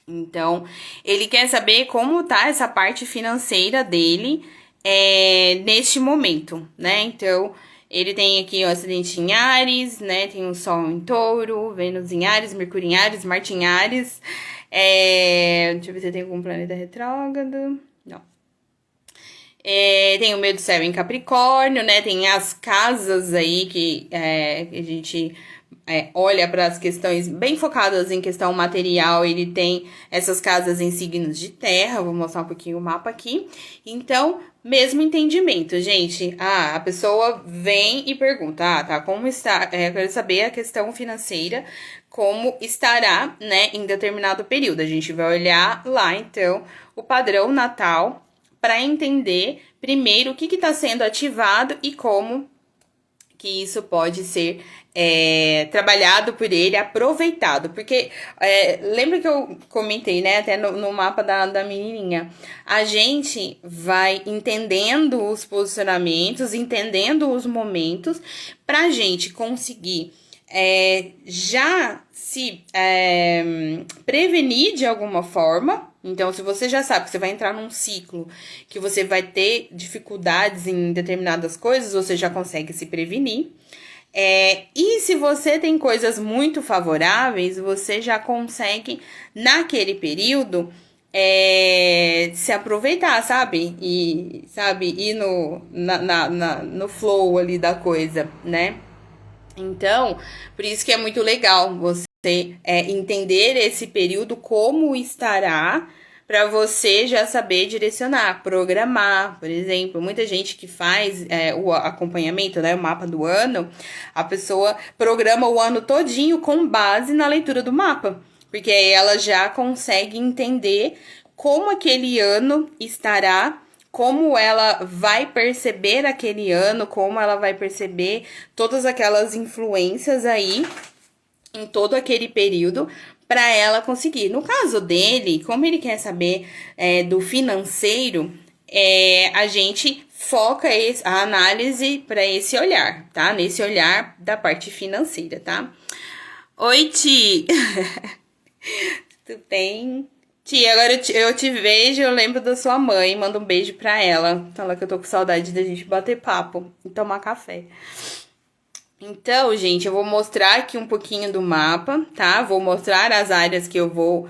Então, ele quer saber como tá essa parte financeira dele neste momento, né? Então, ele tem aqui o acidente em Áries, né? Tem o Sol em Touro, Vênus em Áries, Mercúrio em Áries, Marte em Áries. Deixa eu ver se tem algum planeta retrógrado. Não. Tem o meio do céu em Capricórnio, né? Tem as casas aí que a gente olha para as questões bem focadas em questão material. Ele tem essas casas em signos de terra. Vou mostrar um pouquinho o mapa aqui. Então, mesmo entendimento, gente. A pessoa vem e pergunta: tá, como está? Eu quero saber a questão financeira, como estará, né, em determinado período. A gente vai olhar lá, então, o padrão natal, para entender primeiro o que está sendo ativado e como que isso pode ser trabalhado por ele, aproveitado. Porque lembra que eu comentei, né, até no mapa da menininha, a gente vai entendendo os posicionamentos, entendendo os momentos, pra gente conseguir já se prevenir de alguma forma. Então, se você já sabe que você vai entrar num ciclo que você vai ter dificuldades em determinadas coisas, você já consegue se prevenir. E se você tem coisas muito favoráveis, você já consegue, naquele período, se aproveitar, sabe? Ir no flow ali da coisa, né? Então, por isso que é muito legal você entender esse período, como estará, para você já saber direcionar, programar, por exemplo. Muita gente que faz o acompanhamento, né, o mapa do ano, a pessoa programa o ano todinho com base na leitura do mapa, porque aí ela já consegue entender como aquele ano estará, como ela vai perceber aquele ano, como ela vai perceber todas aquelas influências aí em todo aquele período, para ela conseguir. No caso dele, como ele quer saber do financeiro, a gente foca a análise para esse olhar, tá? Nesse olhar da parte financeira, tá? Oi, Ti! Tudo bem? Tia, agora eu te vejo, eu lembro da sua mãe, manda um beijo pra ela. Fala que eu tô com saudade da gente bater papo e tomar café. Então, gente, eu vou mostrar aqui um pouquinho do mapa, tá? Vou mostrar as áreas que eu vou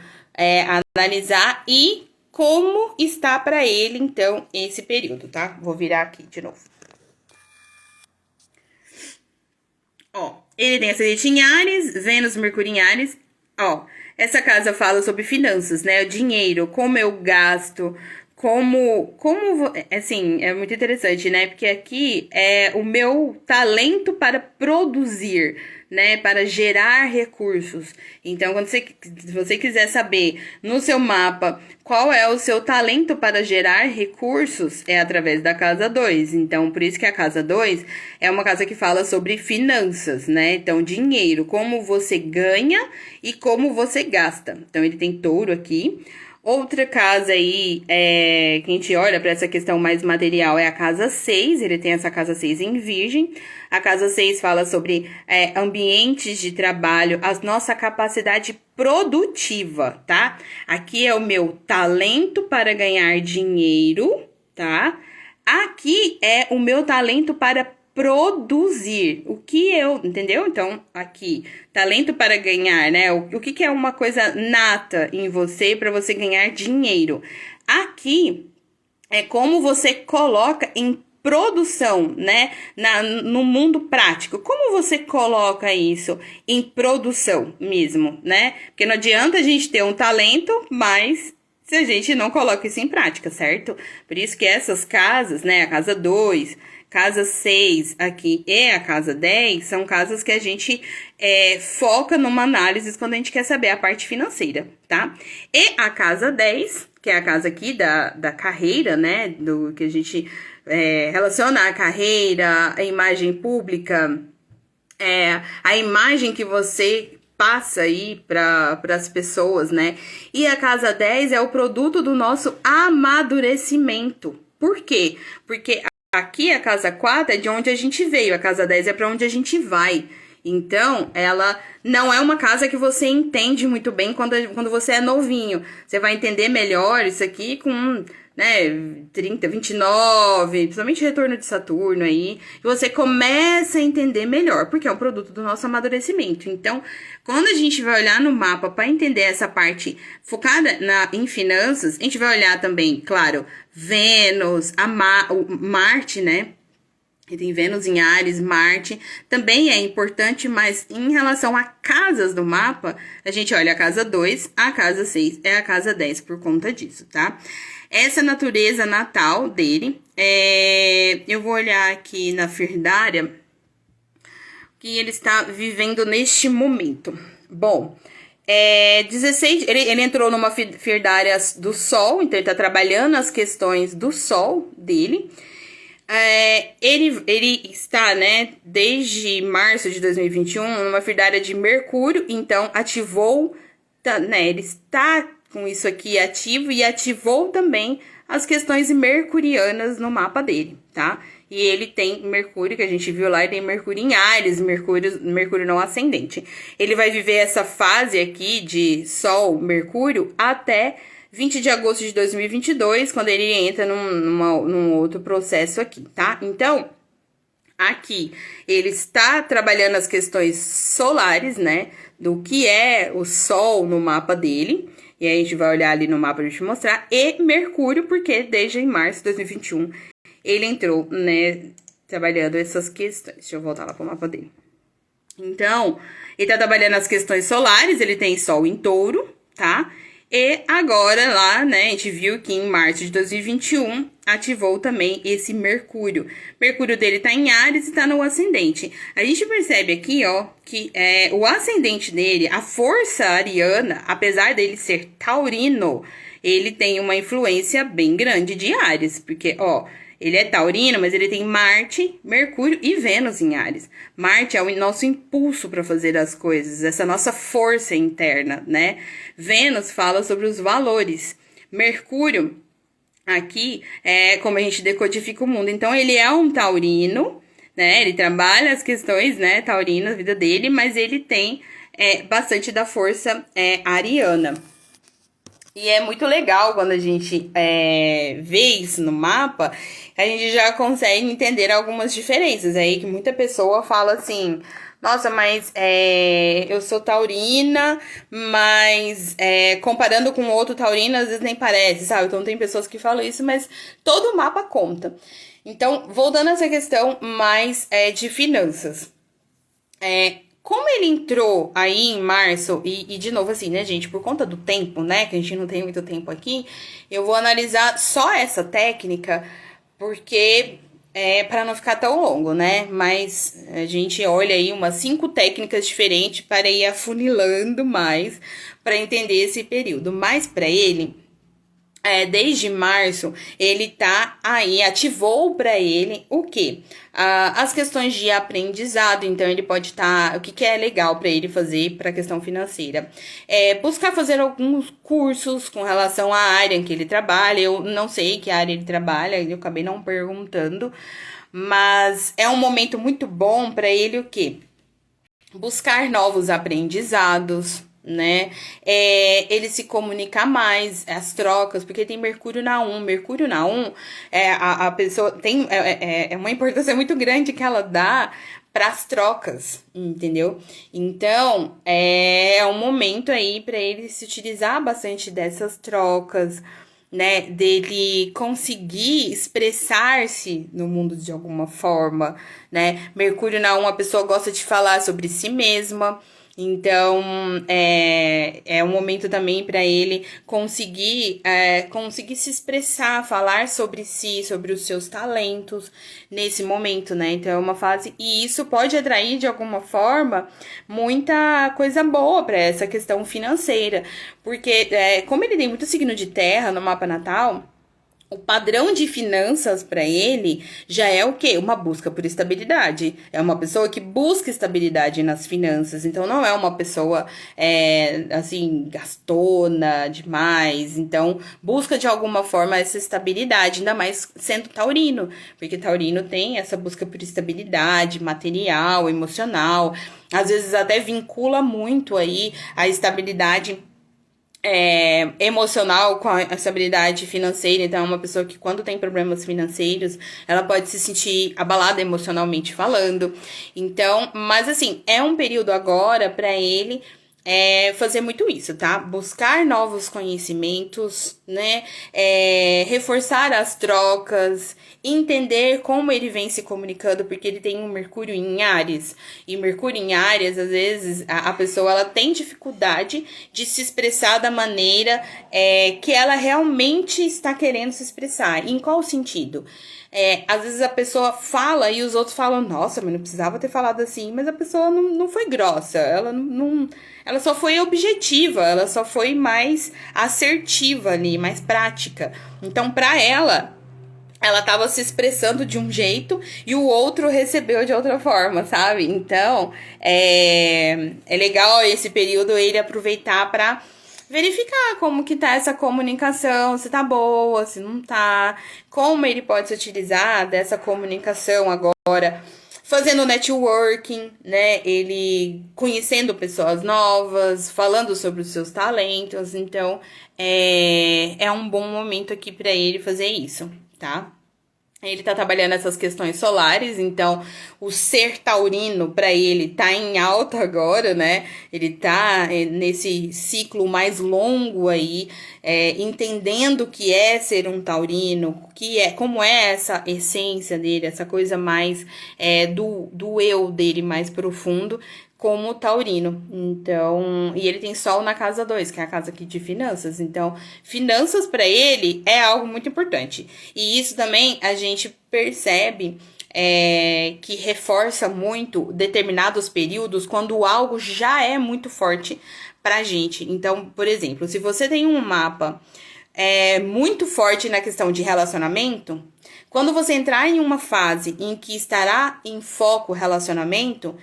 analisar e como está pra ele, então, esse período, tá? Vou virar aqui de novo. Ó, ele tem acidente em Áries, Vênus, Mercúrio em Áries, ó. Essa casa fala sobre finanças, né? O dinheiro, como eu gasto, assim, é muito interessante, né? Porque aqui é o meu talento para produzir, né? Para gerar recursos. Então, se você quiser saber no seu mapa qual é o seu talento para gerar recursos, é através da casa 2. Então, por isso que a casa 2 é uma casa que fala sobre finanças, né? Então, dinheiro, como você ganha e como você gasta. Então, ele tem touro aqui. Outra casa aí, que a gente olha para essa questão mais material, é a casa 6. Ele tem essa casa 6 em Virgem. A casa 6 fala sobre ambientes de trabalho, a nossa capacidade produtiva, tá? Aqui é o meu talento para ganhar dinheiro, tá? Aqui é o meu talento para produzir. O que eu, entendeu? Então, aqui, talento para ganhar, né? O que é uma coisa nata em você para você ganhar dinheiro? Aqui é como você coloca em produção, né? No mundo prático. Como você coloca isso em produção mesmo, né? Porque não adianta a gente ter um talento, mas se a gente não coloca isso em prática, certo? Por isso que essas casas, né? A casa 2, casa 6 aqui e a casa 10 são casas que a gente foca numa análise quando a gente quer saber a parte financeira, tá? E a casa 10, que é a casa aqui da carreira, né? Do que a gente relaciona a carreira, a imagem pública, a imagem que você passa aí para as pessoas, né? E a casa 10 é o produto do nosso amadurecimento. Por quê? Porque aqui a casa 4 é de onde a gente veio, a casa 10 é para onde a gente vai. Então, ela não é uma casa que você entende muito bem quando você é novinho. Você vai entender melhor isso aqui com, né, 30, 29, principalmente retorno de Saturno aí. E você começa a entender melhor, porque é um produto do nosso amadurecimento. Então, quando a gente vai olhar no mapa para entender essa parte focada em finanças, a gente vai olhar também, claro, Vênus, o Marte, né? E tem Vênus em Áries, Marte, também é importante, mas em relação a casas do mapa, a gente olha a casa 2, a casa 6 é a casa 10 por conta disso, tá? Essa natureza natal dele, eu vou olhar aqui na Firdária, que ele está vivendo neste momento. Bom, 16, ele entrou numa Firdária do Sol, então ele tá trabalhando as questões do Sol dele. Ele está, né, desde março de 2021, numa Firdária de Mercúrio, então ativou, né, ele está com isso aqui ativo e ativou também as questões mercurianas no mapa dele, tá? E ele tem Mercúrio, que a gente viu lá, ele tem Mercúrio em Áries, Mercúrio não ascendente. Ele vai viver essa fase aqui de Sol, Mercúrio, até 20 de agosto de 2022, quando ele entra num outro processo aqui, tá? Então, aqui, ele está trabalhando as questões solares, né? Do que é o Sol no mapa dele. E aí, a gente vai olhar ali no mapa pra gente mostrar. E Mercúrio, porque desde março de 2021, ele entrou, né? Trabalhando essas questões. Deixa eu voltar lá pro mapa dele. Então, ele tá trabalhando as questões solares. Ele tem Sol em Touro, tá? E agora lá, né, a gente viu que em março de 2021 ativou também esse Mercúrio. Mercúrio dele tá em Áries e tá no ascendente. A gente percebe aqui, ó, que o ascendente dele, a força ariana, apesar dele ser taurino, ele tem uma influência bem grande de Áries. Porque, ó, ele é taurino, mas ele tem Marte, Mercúrio e Vênus em Áries. Marte é o nosso impulso para fazer as coisas, essa nossa força interna, né? Vênus fala sobre os valores. Mercúrio, aqui, é como a gente decodifica o mundo. Então, ele é um taurino, né? Ele trabalha as questões, né, taurinas na vida dele, mas ele tem bastante da força ariana. E é muito legal quando a gente vê isso no mapa, a gente já consegue entender algumas diferenças. Aí que muita pessoa fala assim, nossa, mas eu sou taurina, mas comparando com outro taurino, às vezes nem parece, sabe? Então tem pessoas que falam isso, mas todo o mapa conta. Então, voltando a essa questão mais de finanças. Como ele entrou aí em março, e de novo assim, né, gente, por conta do tempo, né, que a gente não tem muito tempo aqui, eu vou analisar só essa técnica, porque para não ficar tão longo, né, mas a gente olha aí umas 5 técnicas diferentes para ir afunilando mais, para entender esse período. Mas para ele, desde março, ele tá aí, ativou para ele o quê? As questões de aprendizado, então ele pode estar, o que é legal para ele fazer para a questão financeira? Buscar fazer alguns cursos com relação à área em que ele trabalha. Eu não sei que área ele trabalha, eu acabei não perguntando, mas é um momento muito bom para ele o quê? Buscar novos aprendizados, né? Ele se comunica mais, as trocas, porque tem Mercúrio na 1. Mercúrio na 1, a pessoa tem uma importância muito grande que ela dá para as trocas, entendeu? Então, é um momento aí para ele se utilizar bastante dessas trocas, né, dele conseguir expressar-se no mundo de alguma forma, né? Mercúrio na 1, a pessoa gosta de falar sobre si mesma. Então, é um momento também para ele conseguir se expressar, falar sobre si, sobre os seus talentos nesse momento, né? Então, é uma fase... E isso pode atrair, de alguma forma, muita coisa boa para essa questão financeira. Porque, como ele tem muito signo de terra no mapa natal... O padrão de finanças para ele já é o quê? Uma busca por estabilidade. É uma pessoa que busca estabilidade nas finanças. Então, não é uma pessoa, assim, gastona demais. Então, busca de alguma forma essa estabilidade, ainda mais sendo taurino. Porque taurino tem essa busca por estabilidade material, emocional. Às vezes até vincula muito aí a estabilidade emocional com a estabilidade financeira. Então, é uma pessoa que, quando tem problemas financeiros, ela pode se sentir abalada emocionalmente falando. Então, mas assim, é um período agora para ele fazer muito isso, tá? Buscar novos conhecimentos, né? Reforçar as trocas, entender como ele vem se comunicando, porque ele tem um Mercúrio em Áries. E Mercúrio em Áries, às vezes, a pessoa ela tem dificuldade de se expressar da maneira que ela realmente está querendo se expressar. Em qual sentido? Às vezes a pessoa fala e os outros falam, nossa, mas não precisava ter falado assim, mas a pessoa não foi grossa, ela só foi objetiva, ela só foi mais assertiva ali, mais prática. Então, pra ela tava se expressando de um jeito e o outro recebeu de outra forma, sabe? Então, é legal esse período ele aproveitar pra verificar como que tá essa comunicação, se tá boa, se não tá, como ele pode se utilizar dessa comunicação agora, fazendo networking, né? Ele conhecendo pessoas novas, falando sobre os seus talentos. Então, é um bom momento aqui para ele fazer isso, tá? Ele tá trabalhando essas questões solares, então o ser taurino para ele tá em alta agora, né? Ele tá nesse ciclo mais longo aí, entendendo o que é ser um taurino, como é essa essência dele, essa coisa mais do eu dele mais profundo, como taurino. Então, e ele tem sol na casa 2, que é a casa aqui de finanças. Então, finanças para ele é algo muito importante. E isso também a gente percebe que reforça muito determinados períodos quando algo já é muito forte pra gente. Então, por exemplo, se você tem um mapa muito forte na questão de relacionamento, quando você entrar em uma fase em que estará em foco o relacionamento,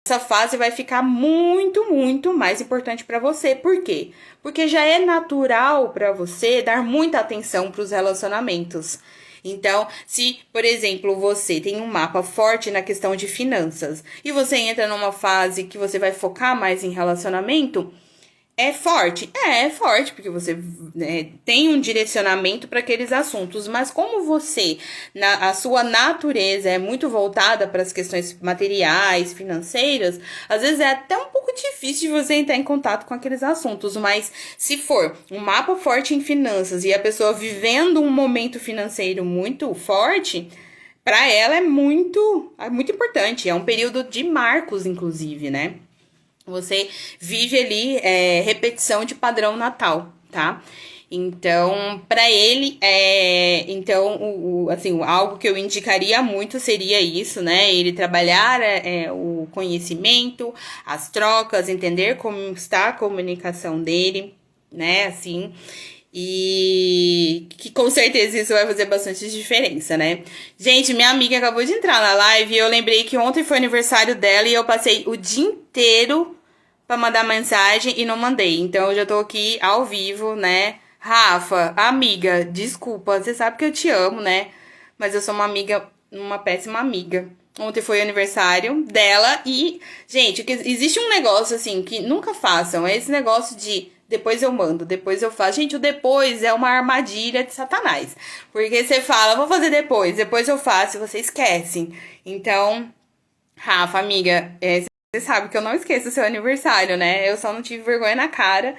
essa fase vai ficar muito, muito mais importante para você. Por quê? Porque já é natural para você dar muita atenção para os relacionamentos. Então, se, por exemplo, você tem um mapa forte na questão de finanças e você entra numa fase que você vai focar mais em relacionamento, é forte? É forte, porque você tem um direcionamento para aqueles assuntos, mas como você, a sua natureza é muito voltada para as questões materiais, financeiras, às vezes é até um pouco difícil de você entrar em contato com aqueles assuntos, mas se for um mapa forte em finanças e a pessoa vivendo um momento financeiro muito forte, para ela é muito importante, é um período de marcos, inclusive, né? Você vive ali repetição de padrão natal, tá? Então, para ele, assim, algo que eu indicaria muito seria isso, né? Ele trabalhar o conhecimento, as trocas, entender como está a comunicação dele, né? Assim, e que com certeza isso vai fazer bastante diferença, né? Gente, minha amiga acabou de entrar na live e eu lembrei que ontem foi aniversário dela e eu passei o dia inteiro pra mandar mensagem e não mandei. Então eu já tô aqui ao vivo, né? Rafa, amiga, desculpa, você sabe que eu te amo, né? Mas eu sou uma péssima amiga. Ontem foi o aniversário dela e, gente, existe um negócio assim que nunca façam, é esse negócio de depois eu mando, depois eu faço. Gente, o depois é uma armadilha de Satanás. Porque você fala, vou fazer depois eu faço e você esquece. Então, Rafa, amiga, você sabe que eu não esqueço o seu aniversário, né? Eu só não tive vergonha na cara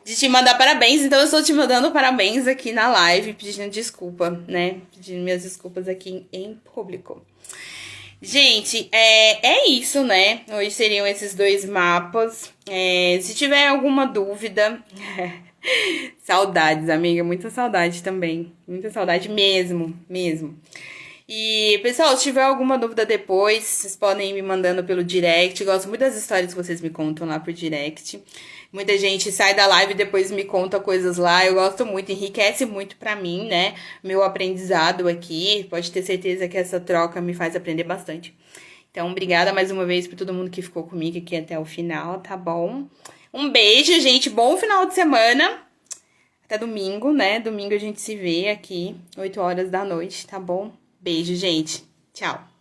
de te mandar parabéns. Então, eu estou te mandando parabéns aqui na live, pedindo desculpa, né? Pedindo minhas desculpas aqui em público. Gente, é isso, né? Hoje seriam esses 2 mapas. Se tiver alguma dúvida... Saudades, amiga. Muita saudade também. Muita saudade mesmo, mesmo. E, pessoal, se tiver alguma dúvida depois, vocês podem ir me mandando pelo direct. Gosto muito das histórias que vocês me contam lá por direct. Muita gente sai da live e depois me conta coisas lá. Eu gosto muito, enriquece muito pra mim, né? Meu aprendizado aqui. Pode ter certeza que essa troca me faz aprender bastante. Então, obrigada mais uma vez por todo mundo que ficou comigo aqui até o final, tá bom? Um beijo, gente. Bom final de semana. Até domingo, né? Domingo a gente se vê aqui, 8 horas da noite, tá bom? Beijo, gente. Tchau.